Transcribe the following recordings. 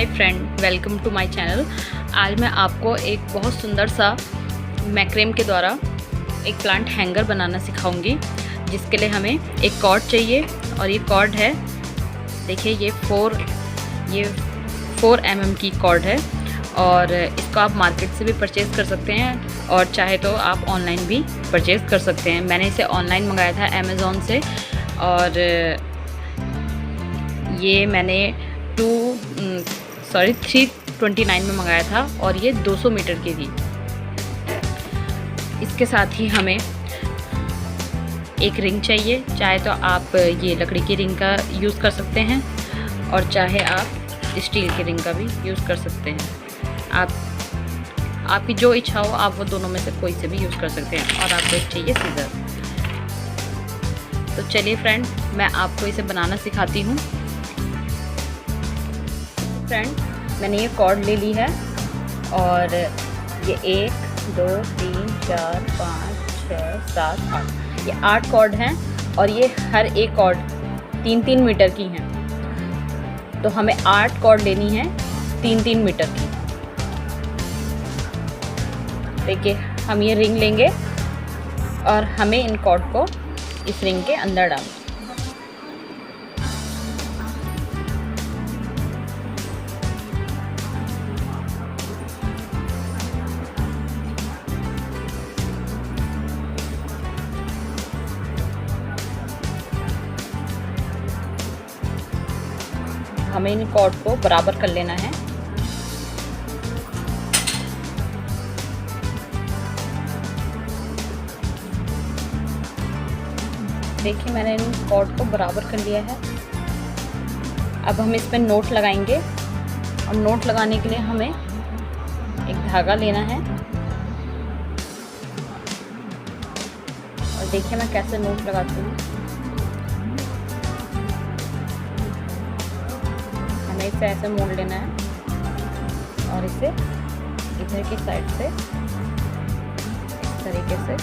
Hi friend, welcome to my channel. आज मैं आपको एक बहुत सुंदर सा मैक्रेम के द्वारा एक प्लांट हैंगर बनाना सिखाऊंगी, जिसके लिए हमें एक कॉर्ड चाहिए। और ये कॉर्ड है, देखिए ये 4 mm की कॉर्ड है और इसको आप मार्केट से भी परचेज़ कर सकते हैं और चाहे तो आप ऑनलाइन भी परचेज़ कर सकते हैं। मैंने इसे ऑनलाइन मंगाया था अमेज़ॉन से और ये मैंने 329 में मंगाया था और ये 200 मीटर की थी। इसके साथ ही हमें एक रिंग चाहिए, चाहे तो आप ये लकड़ी की रिंग का यूज़ कर सकते हैं और चाहे आप स्टील की रिंग का भी यूज़ कर सकते हैं। आपकी जो इच्छा हो आप वो दोनों में से कोई से भी यूज़ कर सकते हैं। और आपको एक चाहिए सीजर। तो चलिए फ्रेंड, मैं आपको इसे बनाना सिखाती हूँ। फ्रेंड, मैंने ये कॉर्ड ले ली है और ये 1 2 3 4 5 6 7 8 ये 8 कॉर्ड हैं और ये हर एक कॉर्ड 3-3 मीटर की हैं। तो हमें 8 कॉर्ड लेनी है 3-3 मीटर की। देखिए, हम ये रिंग लेंगे और हमें इन कॉर्ड को इस रिंग के अंदर डालना। हमें इन कॉर्ड को बराबर कर लेना है। देखिए, मैंने इन कॉर्ड को बराबर कर लिया है। अब हम इस पर नोट लगाएंगे और नोट लगाने के लिए हमें एक धागा लेना है। और देखिए मैं कैसे नोट लगाती हूँ। हमें इसे ऐसे मोड़ लेना है और इसे इधर की साइड से इस तरीके से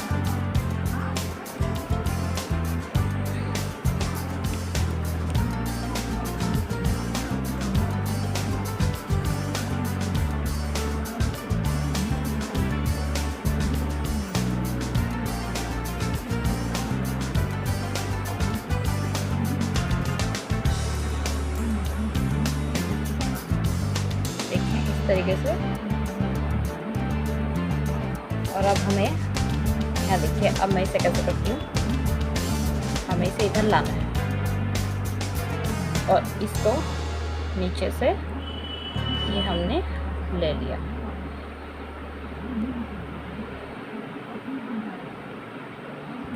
तरीके से। और अब हमें यहाँ देखिए, अब मैं इसे कैसे करती हूँ। हमें इसे इधर लाना है और इसको नीचे से ये हमने ले लिया।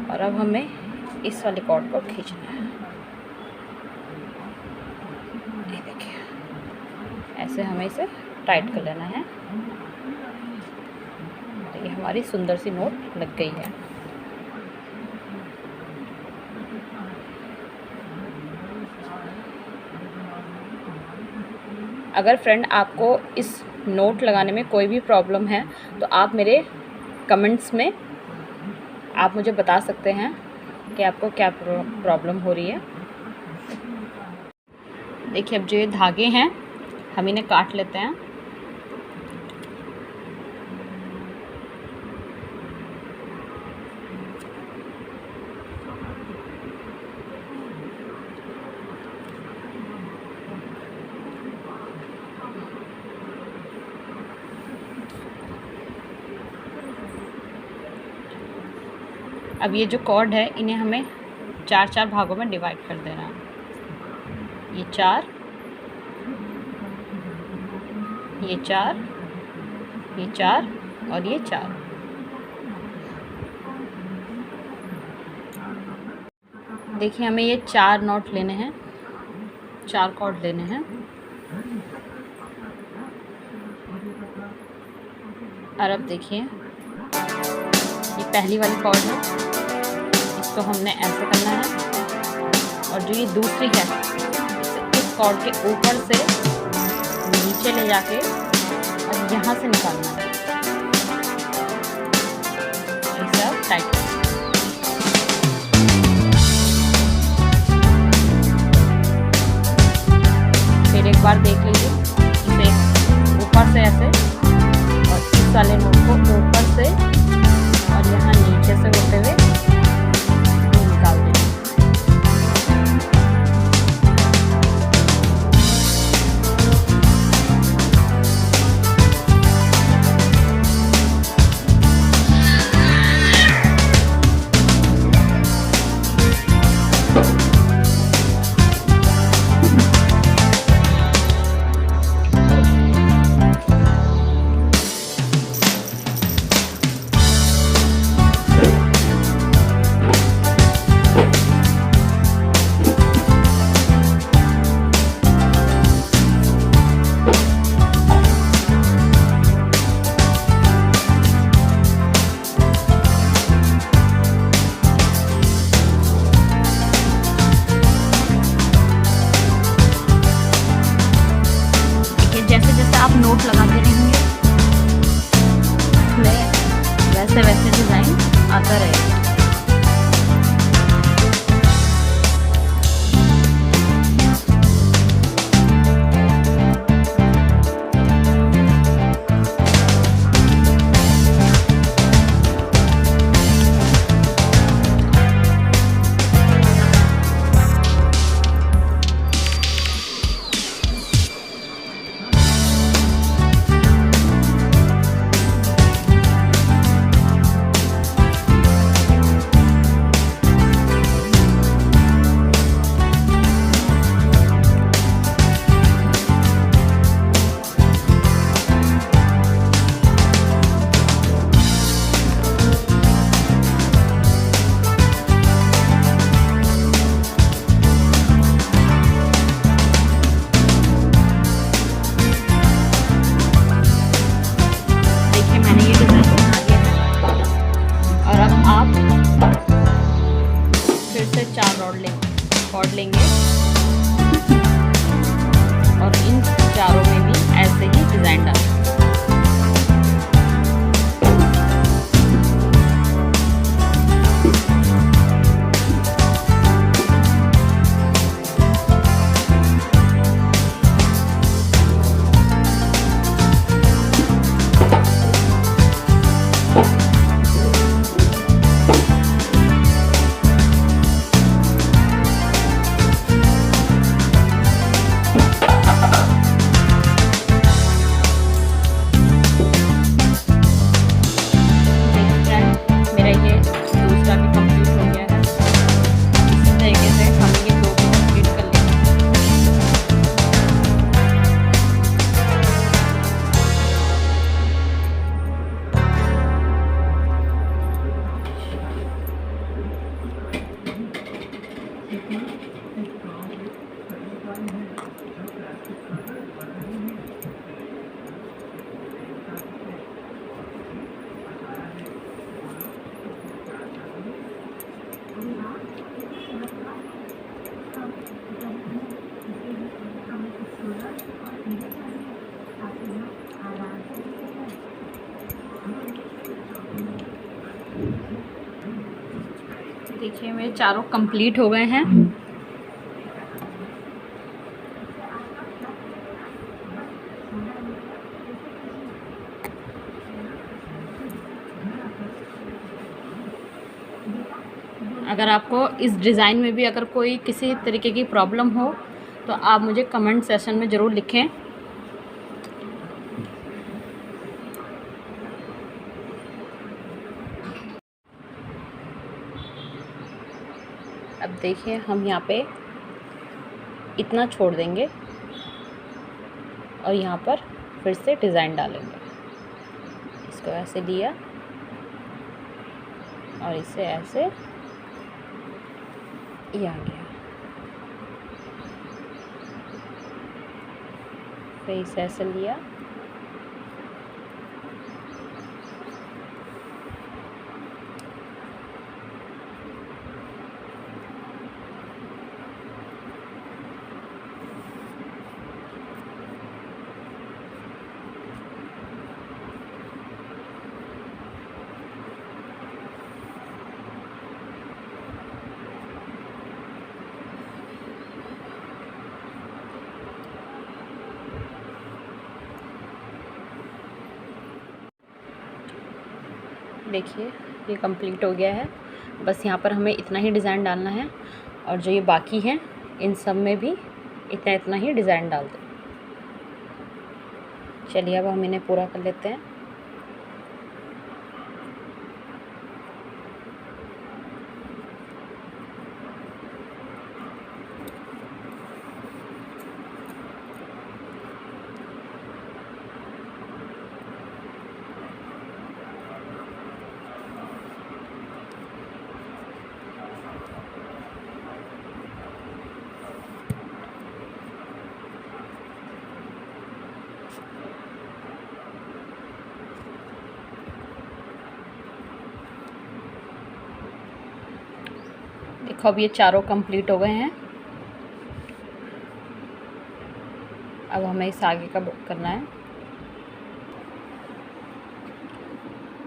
और अब हमें इस वाले कॉर्ड को खींचना है। ये देखिए, ऐसे हमें इसे टाइट कर लेना है। तो ये हमारी सुंदर सी नोट लग गई है। अगर फ्रेंड आपको इस नोट लगाने में कोई भी प्रॉब्लम है तो आप मेरे कमेंट्स में आप मुझे बता सकते हैं कि आपको क्या प्रॉब्लम हो रही है। देखिए, अब जो ये धागे हैं हम इन्हें काट लेते हैं। अब ये जो कॉर्ड है इन्हें हमें 4-4 भागों में डिवाइड कर देना है। ये 4, ये 4, ये 4 और ये 4। देखिए, हमें ये 4 नॉट लेने हैं, 4 कॉर्ड लेने हैं। और अब देखिए, ये पहली वाली कॉर्ड है, इसको हमने ऐसे करना है। और जो ये दूसरी है, इस कॉर्ड के ऊपर से नीचे ले जाके और यहाँ से निकालना है। इसे आप टाइट कर। फिर एक बार देख लीजिए, इसे से ऐसे, और इस वाले नोट को ऊपर से और यहाँ नीचे से होते हुए निकाल देंगे। आप नोट लगाते रहेंगे, वैसे वैसे डिज़ाइन आता रहेगा। कॉर्ड लेंगे और इन चारों में भी ऐसे ही डिज़ाइन डालेंगे। देखिए मेरे चारों कंप्लीट हो गए हैं। अगर आपको इस डिज़ाइन में भी अगर कोई किसी तरीके की प्रॉब्लम हो तो आप मुझे कमेंट सेशन में ज़रूर लिखें। अब देखिए हम यहाँ पे इतना छोड़ देंगे और यहाँ पर फिर से डिज़ाइन डालेंगे। इसको ऐसे लिया और इसे ऐसे ये आ गया, फिर इसे ऐसे लिया देखिए ये कंप्लीट हो गया है। बस यहाँ पर हमें इतना ही डिज़ाइन डालना है और जो ये बाकी हैं इन सब में भी इतना इतना ही डिज़ाइन डाल दें। चलिए अब हम इन्हें पूरा कर लेते हैं। देखो अब ये चारों कंप्लीट हो गए हैं। अब हमें इस आगे का करना है।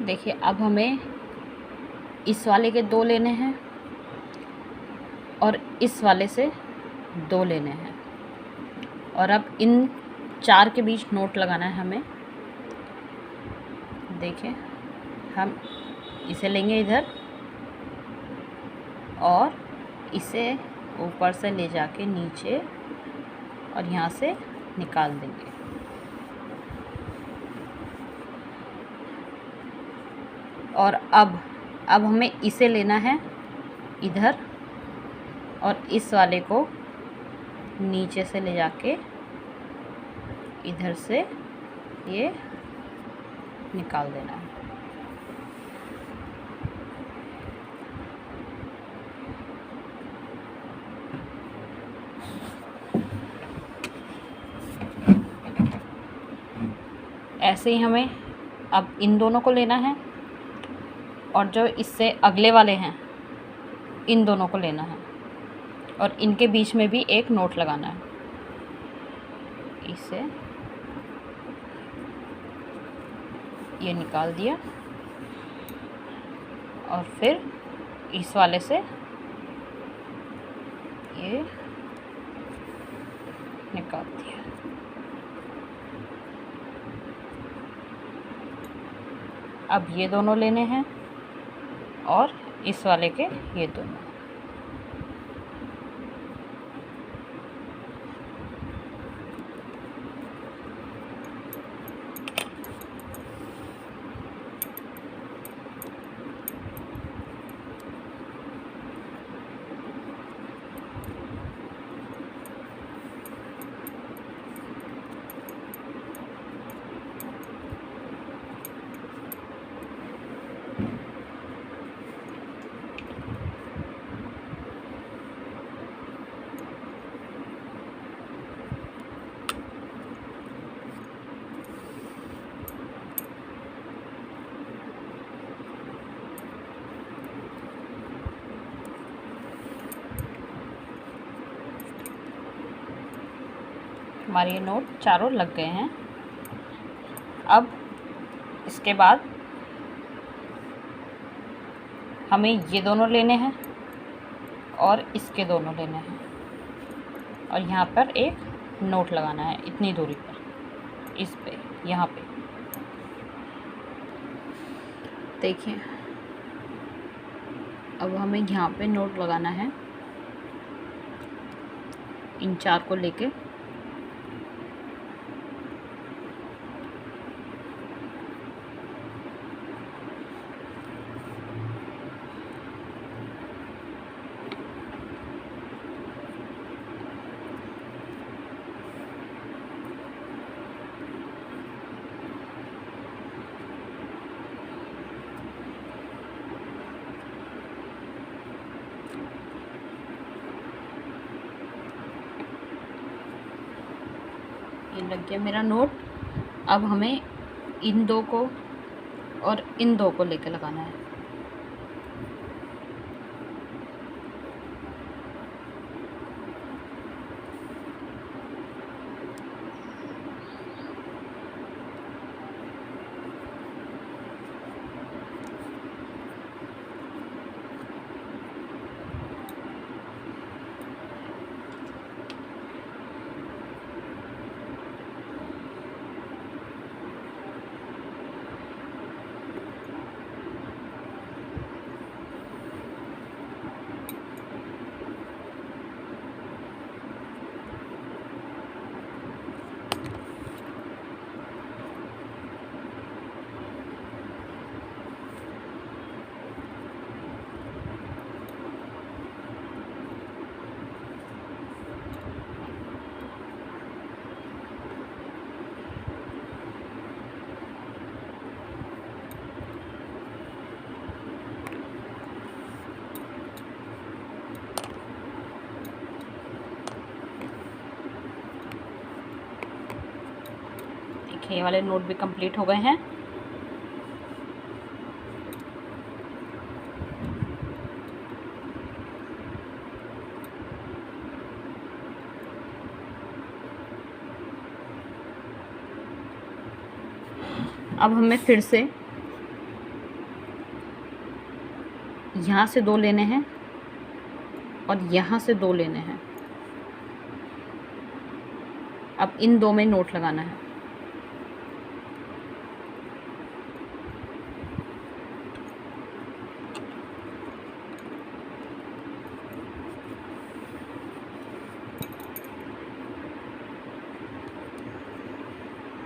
देखिए अब हमें इस वाले के 2 लेने हैं और इस वाले से 2 लेने हैं और अब इन 4 के बीच नोट लगाना है हमें। देखिए हम इसे लेंगे इधर और इसे ऊपर से ले जाके नीचे और यहाँ से निकाल देंगे। और अब हमें इसे लेना है इधर और इस वाले को नीचे से ले जाके इधर से ये निकाल देना है। ऐसे ही हमें अब इन दोनों को लेना है और जो इससे अगले वाले हैं इन दोनों को लेना है और इनके बीच में भी एक नोट लगाना है। इसे ये निकाल दिया और फिर इस वाले से ये निकाल दिया। अब ये दोनों लेने हैं और इस वाले के ये दोनों। हमारे ये नोट चारों लग गए हैं। अब इसके बाद हमें ये दोनों लेने हैं और इसके दोनों लेने हैं और यहाँ पर एक नोट लगाना है इतनी दूरी पर, इस पे यहाँ पे। देखिए अब हमें यहाँ पे नोट लगाना है इन 4 को लेके। ये लग गया मेरा नोट। अब हमें इन 2 को और इन 2 को लेके लगाना है। देखिए ये वाले नोट भी कंप्लीट हो गए हैं। अब हमें फिर से यहाँ से 2 लेने हैं और यहाँ से 2 लेने हैं। अब इन 2 में नोट लगाना है।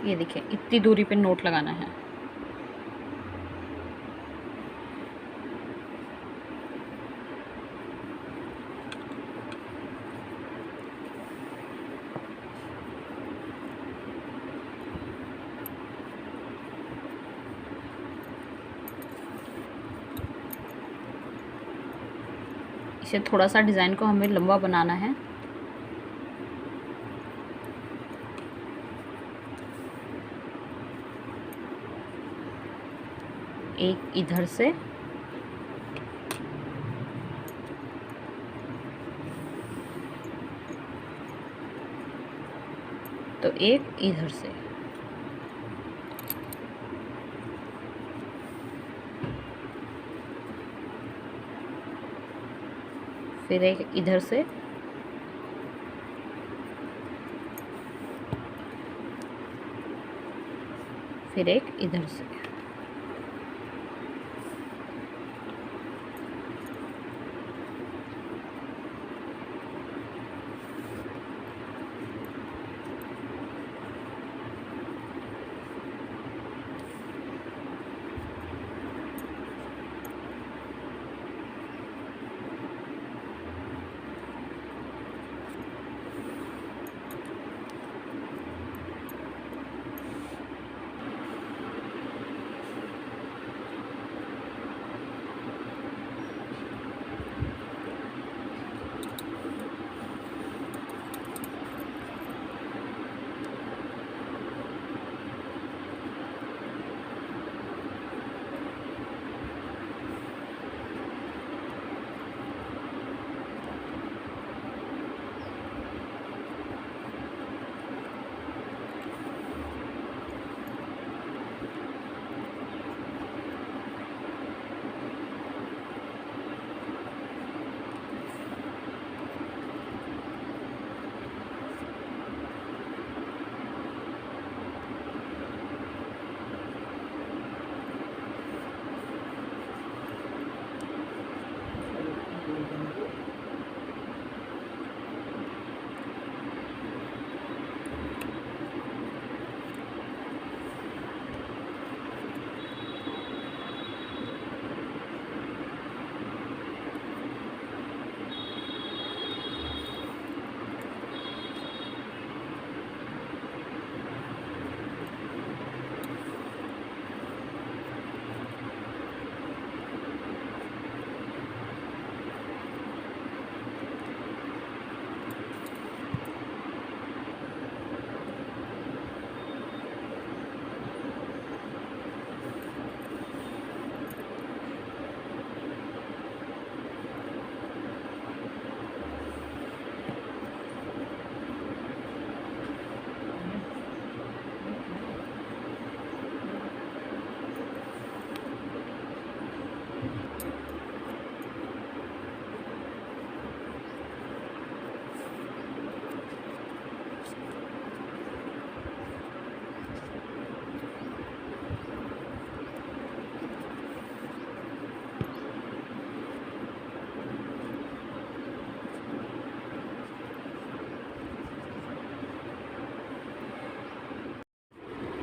ये देखिए इतनी दूरी पे नोट लगाना है। इसे थोड़ा सा डिज़ाइन को हमें लंबा बनाना है। एक इधर से तो एक इधर से। फिर एक इधर से, फिर एक इधर से।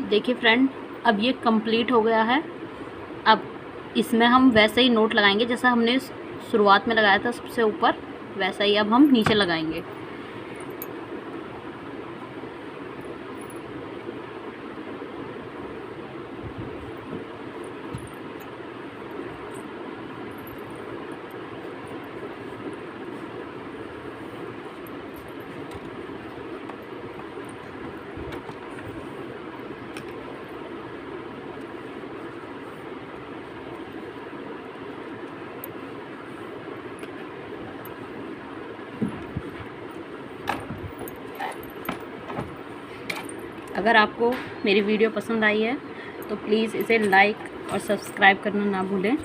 देखिए फ्रेंड, अब ये कंप्लीट हो गया है। अब इसमें हम वैसे ही नोट लगाएंगे जैसा हमने शुरुआत में लगाया था सबसे ऊपर, वैसा ही अब हम नीचे लगाएंगे। अगर आपको मेरी वीडियो पसंद आई है तो प्लीज़ इसे लाइक और सब्सक्राइब करना ना भूलें।